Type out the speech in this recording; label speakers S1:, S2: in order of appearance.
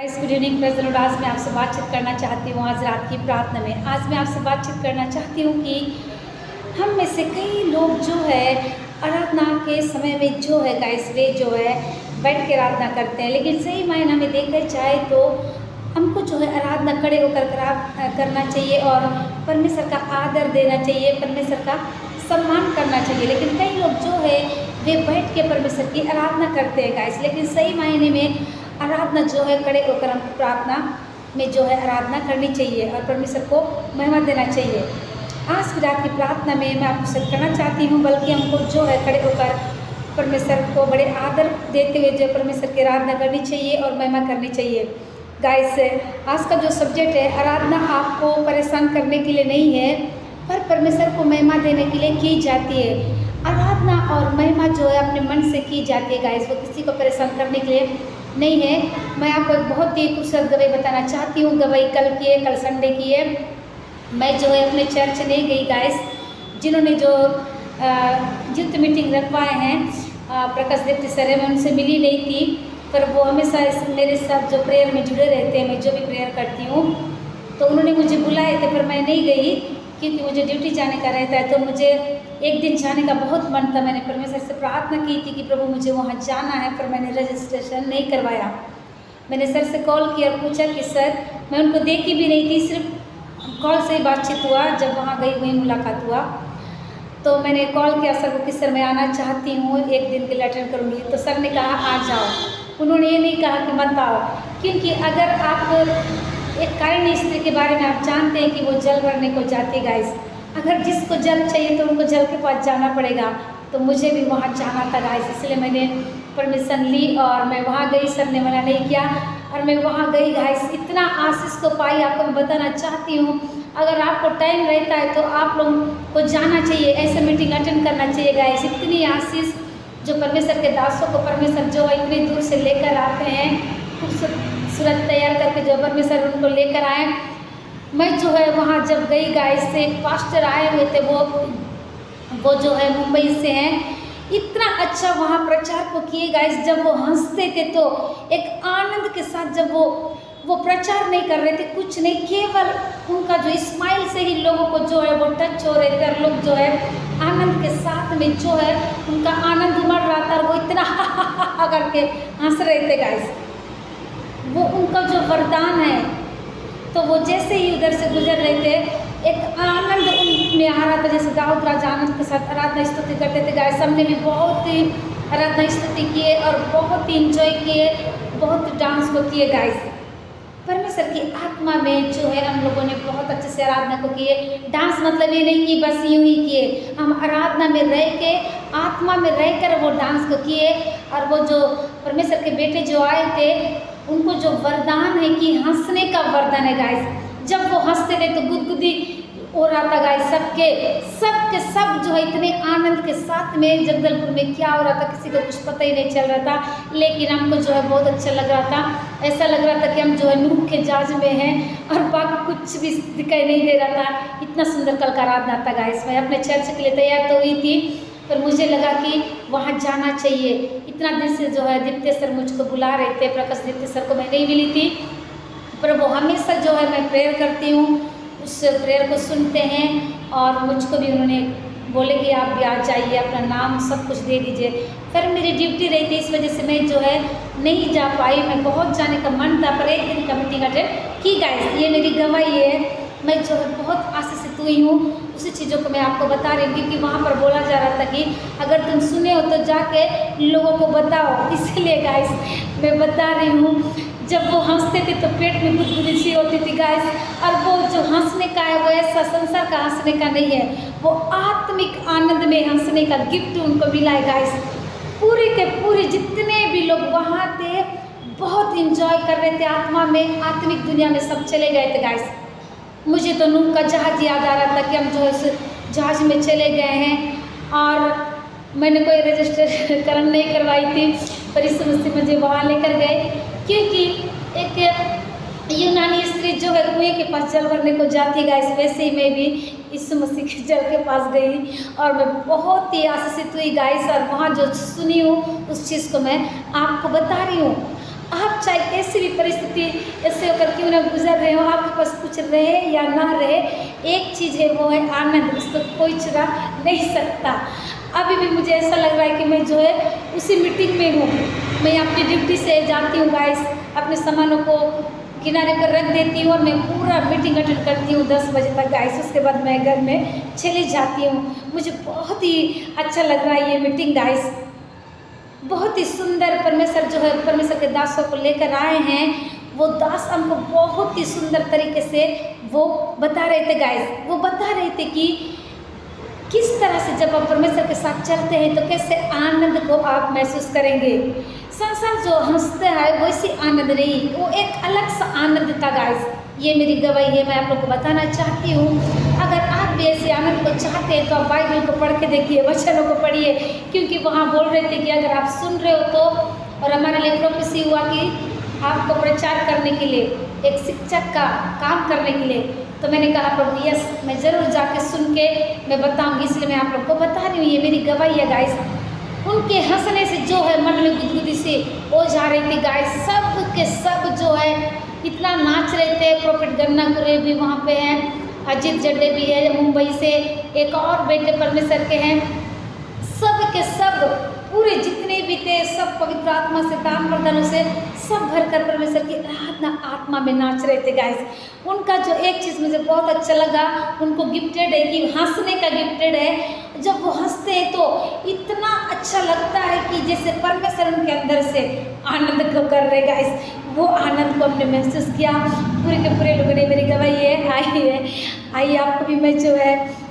S1: इस good evening praise. आज मैं आपसे बातचीत करना चाहती हूँ आज रात की प्रार्थना में। आज मैं आपसे बातचीत करना चाहती हूँ कि हम में से कई लोग जो है आराधना के समय में जो है गाइस वे जो है बैठ के आराधना करते हैं, लेकिन सही मायना में देखा जाए तो हमको जो है आराधना खड़े होकर करना चाहिए और परमेश्वर का आदर देना चाहिए, परमेश्वर का सम्मान करना चाहिए। लेकिन कई लोग जो है वे बैठ के परमेश्वर की आराधना करते हैं गाइस, लेकिन सही मायने में आराधना जो है खड़े होकर हमको प्रार्थना में जो है आराधना करनी चाहिए और परमेश्वर को महिमा देना चाहिए। आज की रात की प्रार्थना में मैं आपको सिर्फ करना चाहती हूँ, बल्कि हमको जो है खड़े होकर परमेश्वर को बड़े आदर देते हुए जो परमेश्वर की आराधना करनी चाहिए और महिमा करनी चाहिए। गाइस, आज का जो सब्जेक्ट है, आराधना आपको परेशान करने के लिए नहीं है पर परमेश्वर को महिमा देने के लिए की जाती है। आराधना और महिमा जो है अपने मन से की जाती है गाइस, वो किसी को परेशान करने के लिए नहीं है। मैं आपको एक बहुत ही खूबसूरत गवाही बताना चाहती हूँ। गवाही कल संडे की है। मैं जो है अपने चर्च नहीं गई गाइस, जिन्होंने जो युद्ध मीटिंग रखवाए हैं प्रकाश दीप्ति सर है, मैं उनसे मिली नहीं थी, पर वो हमेशा मेरे साथ जो प्रेयर में जुड़े रहते हैं, मैं जो भी प्रेयर करती हूँ, तो उन्होंने मुझे बुलाए थे पर मैं नहीं गई क्योंकि मुझे ड्यूटी जाने का रहता है। तो मुझे एक दिन जाने का बहुत मन था। मैंने परमेश्वर से प्रार्थना की थी कि प्रभु मुझे वहाँ जाना है, पर मैंने रजिस्ट्रेशन नहीं करवाया। मैंने सर से कॉल किया और पूछा कि सर, मैं उनको देखी भी नहीं थी, सिर्फ कॉल से ही बातचीत हुआ। जब वहाँ गई वहीं मुलाकात हुआ तो मैंने कॉल किया सर को कि सर मैं आना चाहती हूँ, एक दिन के लिए अटेंड करूँगी। तो सर ने कहा आ जाओ। उन्होंने ये नहीं कहा कि मत आओ, क्योंकि अगर आप एक कारिणी स्त्री के बारे में आप जानते हैं कि वो जल भरने को जाती गाइस, अगर जिसको जल चाहिए तो उनको जल के पास जाना पड़ेगा। तो मुझे भी वहाँ जाना था गाइस, इसलिए मैंने परमिशन ली और मैं वहाँ गई। सर ने मना नहीं किया और मैं वहाँ गई गाइस, इतना आशीष को पाई। आपको मैं बताना चाहती हूँ, अगर आपको टाइम रहता है तो आप लोगों को जाना चाहिए, ऐसे मीटिंग अटेंड करना चाहिए गाइस। इतनी आशीष जो परमेश्वर के दासों को परमेश्वर जो है इतनी दूर से लेकर आते हैं, खूबसूरत तैयार करके जो परमेश्वर उनको लेकर आए। मैं जो है वहाँ जब गई गाइस से एक पास्टर आए हुए थे, वो जो है मुंबई से हैं। इतना अच्छा वहाँ प्रचार को किए गाइस, जब वो हंसते थे तो एक आनंद के साथ, जब वो प्रचार नहीं कर रहे थे, कुछ नहीं, केवल उनका जो स्माइल से ही लोगों को जो है वो टच हो रहे थे और लोग जो है आनंद के साथ में जो है उनका आनंद उमड़ रहा था और वो इतना हा करके हंस रहे थे गाइस। वो उनका जो वरदान है, तो वो जैसे ही उधर से गुजर रहे थे एक आनंद उनमें आ रहा था, जैसे दाऊद राजा आनंद के साथ आराधना स्तुति करते थे गाइस। हमने भी बहुत ही आराधना स्तुति किए और बहुत ही इंजॉय किए, बहुत डांस को किए गाइस। परमेश्वर की आत्मा में जो है हम लोगों ने बहुत अच्छे से आराधना को किए। डांस मतलब ये नहीं कि बस यूं ही किए, हम आराधना में रह के, आत्मा में रहकर वो डांस को किए। और वो जो परमेश्वर के बेटे जो आए थे, उनको जो वरदान है कि हंसने का वरदान है गाइस। जब वो हंसते थे तो गुदगुदी हो रहा था गाइस, सबके सब जो है इतने आनंद के साथ में। जगदलपुर में क्या हो रहा था किसी को कुछ पता ही नहीं चल रहा था, लेकिन हमको जो है बहुत अच्छा लग रहा था। ऐसा लग रहा था कि हम जो है नूह के जहाज में हैं और बाकी कुछ भी दिखाई नहीं दे रहा था। इतना सुंदर कल का आराधना था गाइस। मैं अपने चर्च के लिए तैयार तो हुई थी, पर मुझे लगा कि वहाँ जाना चाहिए। इतना दिन से जो है दीप्ति सर मुझको बुला रहे थे, प्रकाश दीप्ति सर को मैं नहीं मिली थी, पर वो हमेशा जो है मैं प्रेयर करती हूँ, उस प्रेयर को सुनते हैं और मुझको भी उन्होंने बोले कि आप भी आ जाइए, अपना नाम सब कुछ दे दीजिए। फिर मेरी ड्यूटी रही थी, इस वजह से मैं जो है नहीं जा पाई। मैं बहुत जाने का मन था, पर एक दिन का मीटिंग अटेंड की गाइस। ये मेरी गवाही है, मैं जो है बहुत आशीषित हुई हूँ। उसी चीज़ों को मैं आपको बता रही हूँ, क्योंकि वहाँ पर बोला जा रहा था कि अगर तुम सुने हो तो जाके लोगों को बताओ। इसीलिए गाइस मैं बता रही हूँ। जब वो हंसते थे तो पेट में गुदगुदी सी होती थी गाइस। और वो जो हंसने का है वो ऐसा संसार का हंसने का नहीं है, वो आत्मिक आनंद में हंसने का गिफ्ट उनको मिला है गाइस। पूरे के पूरे जितने भी लोग वहाँ थे बहुत इंजॉय कर रहे थे आत्मा में, आत्मिक दुनिया में सब चले गए थे गाइस। मुझे तो नूह का जहाज याद आ रहा था कि हम जो है जहाज में चले गए हैं। और मैंने कोई रजिस्ट्रेशन नहीं करवाई थी, पर इस मसीह मुझे वहाँ लेकर गए, क्योंकि एक यूनानी स्त्री जो है कुएं के पास जल भरने को जाती गाइस, वैसे ही मैं भी यीशु मसीह के जल के पास गई और मैं बहुत ही आशीषित हुई गाइस। और वहाँ जो सुनी हूँ उस चीज़ को मैं आपको बता रही हूँ। आप चाहे कैसी भी परिस्थिति कुछ रहे या ना रहे, एक चीज़ है वो है आनंद, उसको कोई चुरा नहीं सकता। अभी भी मुझे ऐसा लग रहा है कि मैं जो है उसी मीटिंग में हूँ। मैं अपनी ड्यूटी से जाती हूँ गाइस, अपने सामानों को किनारे पर रख देती हूँ और मैं पूरा मीटिंग अटेंड करती हूँ 10 बजे तक गाइस। उसके बाद मैं घर में चली जाती हूँ। मुझे बहुत ही अच्छा लग रहा है ये मीटिंग गाइस। बहुत ही सुंदर परमेश्वर जो है परमेश्वर के दासों को लेकर आए हैं। वो दास हमको बहुत ही सुंदर तरीके से वो बता रहे थे गाइस। वो बता रहे थे कि किस तरह से जब आप परमेश्वर के साथ चलते हैं तो कैसे आनंद को आप महसूस करेंगे। संसार जो हंसता है वैसी आनंद नहीं, वो एक अलग सा आनंद था गाइस। ये मेरी गवाही है, मैं आप लोग को बताना चाहती हूँ। अगर आप भी ऐसे आनंद को चाहते हैं तो आप बाइबल को पढ़ के देखिए, वचनों को पढ़िए, क्योंकि वहाँ बोल रहे थे कि अगर आप सुन रहे हो तो, और हमारे लिए प्रोफेसी हुआ कि आपको प्रचार करने के लिए, एक शिक्षक का काम करने के लिए। तो मैंने कहा प्रभु यस, मैं ज़रूर जाके सुन के मैं बताऊँगी, इसलिए मैं आप लोग को बता रही हूँ। ये मेरी गवाही है गाइस। उनके हंसने से जो है मन में गुदगुदी से हो जा रही थी गाइस। सब के सब जो है इतना नाच रहे थे। प्रोफेट गन्ना गुरे भी वहाँ पे हैं, अजीत जड्डे भी है मुंबई से, एक और बेटे परमेश्वर के हैं। सब के सब पूरे जितने भी थे सब पवित्र आत्मा से, दान प्रदानों से सब भरकर परमेश्वर की आराधना आत्मा में नाच रहे थे गाइस। उनका जो एक चीज़ मुझे बहुत अच्छा लगा, उनको गिफ्टेड है कि हंसने का गिफ्टेड है। जब वो हंसते हैं तो इतना अच्छा लगता है कि जैसे परमेश्वर उनके अंदर से आनंद को कर रहे गाइस। वो आनंद को हमने महसूस किया। पूरे के पूरे लोगों ने मेरी गवाही है, आइए आपको भी मैं जो है